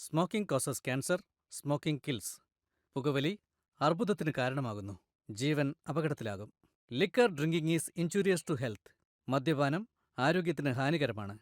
Smoking causes cancer, smoking kills. പുകവലി അർബുദത്തിന് കാരണമാകുന്നു, ജീവൻ അപകടത്തിലാകും. Liquor drinking is injurious to health. മദ്യപാനം ആരോഗ്യത്തിന് ഹാനികരമാണ്.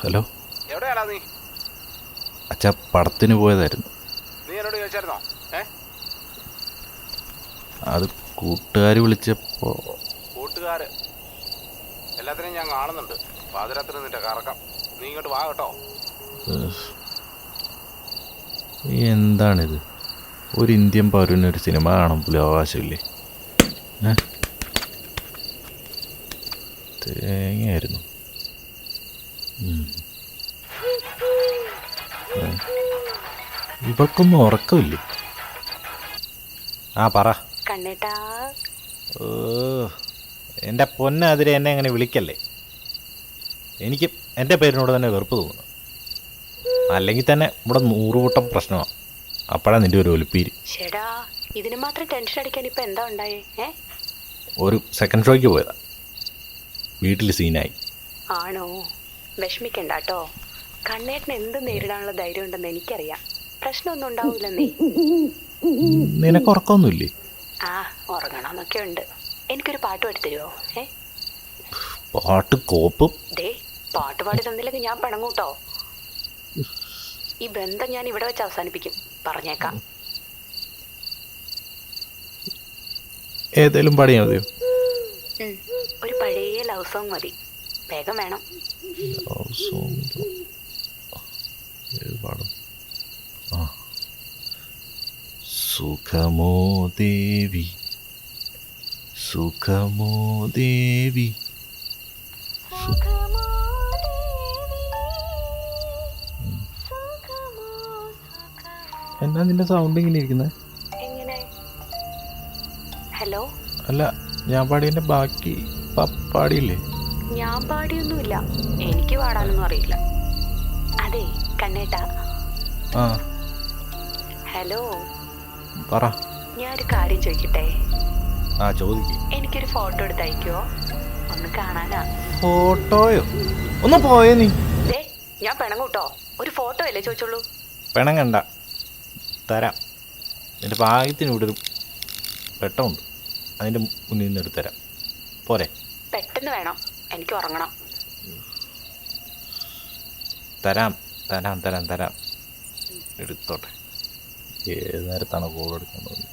ഹലോ, എവിടെയാടാ നീ? അച്ഛാ, പടത്തിന് പോയതായിരുന്നു. നീ എന്നോട് ചോദിച്ചായിരുന്നോ? അത് കൂട്ടുകാർ വിളിച്ചപ്പോ. കൂട്ടുകാര് എല്ലാത്തിനെയും ഞാൻ കാണുന്നുണ്ട്. പാതിരാത്രി നിന്റെ കറക്കം. നീ ഇങ്ങോട്ട് വാ കേട്ടോ. എന്താണിത്? ഒരു ഇന്ത്യൻ പൗരനൊരു സിനിമ കാണാൻ പോലും അവകാശമില്ലേ? തേങ്ങയായിരുന്നു. ഇവൾക്കൊന്നും ഉറക്കമില്ലേ? ആ പറ കണ്ണേട്ടാ. ഓ, എൻ്റെ പൊന്നതിരെ എന്നെ അങ്ങനെ വിളിക്കല്ലേ. എനിക്ക് എൻ്റെ പേരിനോട് തന്നെ വെറുപ്പ് തോന്നുന്നു. അല്ലെങ്കിൽ തന്നെ ഇവിടെ 100 കൂട്ടം പ്രശ്നമാണ്. അപ്പോഴാണ് നിൻ്റെ ഒരു ഒലിപ്പീര്. ചേടാ, ഇതിന് മാത്രം ടെൻഷൻ അടിക്കാൻ ഇപ്പം എന്താ ഉണ്ടായേ? ഒരു സെക്കൻഡ് ഷോയ്ക്ക് പോയതാ, വീട്ടിൽ സീനായി. ആണോ? വിഷമിക്കണ്ട കേട്ടോ. കണ്ണേട്ടന് എന്ത് നേരിടാനുള്ള ധൈര്യം ഉണ്ടെന്ന് എനിക്കറിയാം. പ്രശ്നമൊന്നും ഉണ്ടാവൂലെന്നേ. നിനക്ക് ഉറക്കമൊന്നുമില്ലേ? ആ, ഉറങ്ങണമെന്നൊക്കെ ഉണ്ട്. എനിക്കൊരു പാട്ട് പാടി തരുമോ? പാട്ട് കോപ്പും. ദേ, പാട്ട് പാടി തന്നില്ലെങ്കിൽ ഞാൻ പിണങ്ങൂട്ടോ. ഈ ബന്ധം ഞാൻ ഇവിടെ വെച്ച് അവസാനിപ്പിക്കും, പറഞ്ഞേക്കാം. ഏതേലും പാടിയാ മതിയോ? ഒരു പഴയ ലവ് സോങ് മതി, വേഗം വേണം. സുഖമോ ദേവി, സുഖമോ ദേവി. എന്നാ നിന്റെ സൗണ്ട് ഇങ്ങനെ ഇരിക്കുന്നത്? ഹലോ. അല്ല, ഞാൻ പാടിയതിന്റെ ബാക്കി പാടിയില്ലേ? ഞാൻ പാടിയൊന്നുമില്ല, എനിക്ക് പാടാനൊന്നും അറിയില്ല. അതെ കണ്ണേട്ടാ. ആ, ഹലോ, പറ. ഞാനൊരു കാര്യം ചോദിക്കട്ടെ? ആ, ചോദിക്ക്. എനിക്കൊരു ഫോട്ടോ എടുത്ത് അയക്കുവോ? ഒന്ന് കാണാനാ. ഫോട്ടോയോ? ഒന്ന് പോയേ നീ. ഞാൻ പിണങ്ങൂട്ടോ. ഒരു ഫോട്ടോ അല്ലേ ചോദിച്ചോളൂ. പിണങ്ങണ്ട, തരാം. എൻ്റെ ഭാഗ്യത്തിന് ഇവിടെ ഒരു വെട്ടമുണ്ട്, അതിൻ്റെ മുന്നിൽ നിന്ന് എടുത്തുതരാം. പോരെ? പെട്ടെന്ന് വേണം, എനിക്ക് ഉറങ്ങണം. തരാം തരാം തരാം തരാം. എടുത്തോട്ടെ. ഏത് നേരത്താണ് കോൾ എടുക്കുന്നത്?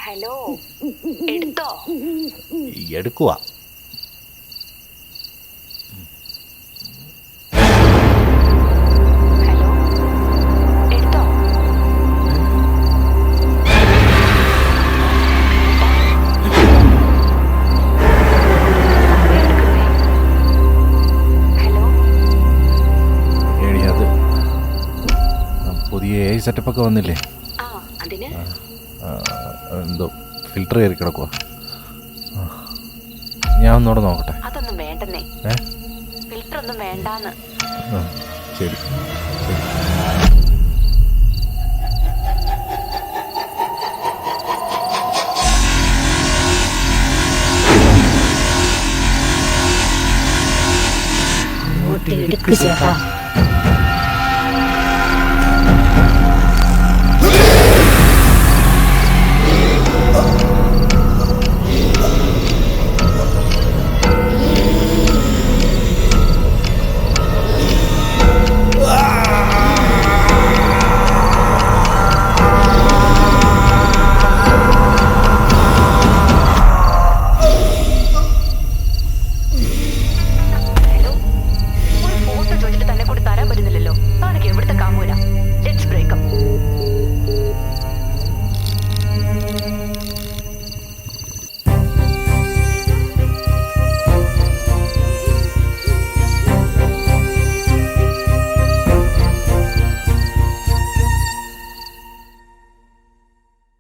ഹലോ, എടുത്തോ? എടുക്കുക. ഹലോ, എടുത്തോ? ഹലോ. എടി, അത് പുതിയ സെറ്റപ്പൊക്കെ വന്നില്ലേ? ആ, അതിന് എന്തോ ഫിൽറ്റർ കയറി കിടക്കുക. ഞാൻ ഒന്നുകൂടെ നോക്കട്ടെ. അതൊന്നും വേണ്ടെന്നേ. ഫിൽറ്റർ ഒന്നും വേണ്ടാന്ന്. ശരി ശരി. എടുക്ക് ചേട്ടാ.